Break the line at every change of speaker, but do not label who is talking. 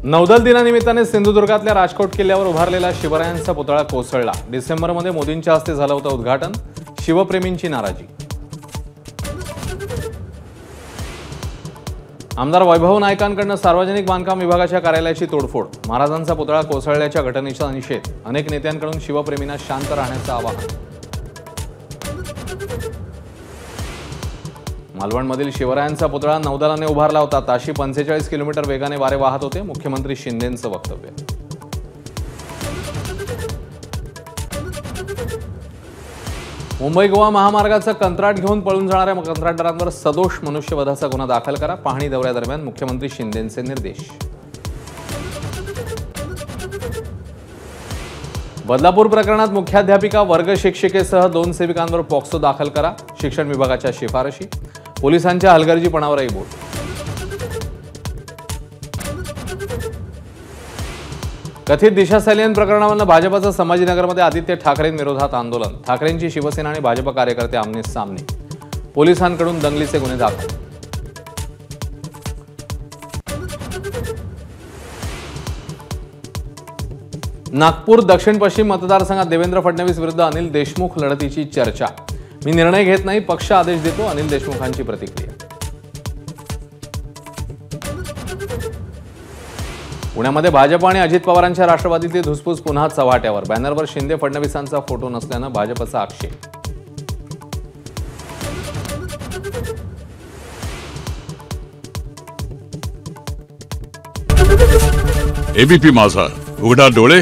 नौदल दिनानिमित्ताने सिंधुदुर्गातल्या राजकोट किल्ल्यावर उभारलेला शिवरायांचा पुतळा कोसळला। डिसेंबरमध्ये मोदींच्या हस्ते झालं होतं उद्घाटन। शिवप्रेमींची नाराजी। आमदार वैभव नायकांकडून सार्वजनिक बांधकाम विभागाच्या कार्यालयाची तोडफोड। महाराजांचा पुतळा कोसळल्याच्या घटनेचा निषेध। अनेक नेत्यांकडून शिवप्रेमींना शांत राहण्याचं आवाहन। मालवणमधील शिवरायांचा पुतळा नौदलाने उभारला होता। ताशी 45 किलोमीटर वेगाने वारे वाहत होते। मुख्यमंत्री शिंदेंचं वक्तव्य। मुंबई गोवा महामार्गाचा कंत्राट घेऊन पळून जाणाऱ्या कंत्राटदारांवर सदोष मनुष्यवधाचा गुन्हा दाखल करा। पाहणी दौऱ्यादरम्यान मुख्यमंत्री शिंदेंचे निर्देश। बदलापूर प्रकरणात मुख्याध्यापिका वर्ग शिक्षिकेसह 2 सेविकांवर पॉक्सो दाखल करा। शिक्षण विभागाच्या शिफारशी। पोलिसांच्या हलगर्जीपणावरही बोट। कथित दिशा सॅलियन प्रकरणावरून भाजपचं संभाजीनगरमध्ये आदित्य ठाकरेंविरोधात आंदोलन। ठाकरेंची शिवसेना आणि भाजप कार्यकर्ते आमने सामने। पोलिसांकडून दंगलीचे गुन्हे दाखल। नागपूर दक्षिण पश्चिम मतदारसंघात देवेंद्र फडणवीस विरुद्ध अनिल देशमुख लढतीची चर्चा। मी निर्णय घेत नाही, पक्ष आदेश देतो। अनिल देशमुखांची प्रतिक्रिया। पुण्यामध्ये भाजप आणि अजित पवारांच्या राष्ट्रवादीतली धुसफूस पुन्हा चव्हाट्यावर। बॅनरवर शिंदे फडणवीसांचा फोटो नसल्यानं भाजपचा आक्षेप।
एबीपी माझा, उघडा डोळे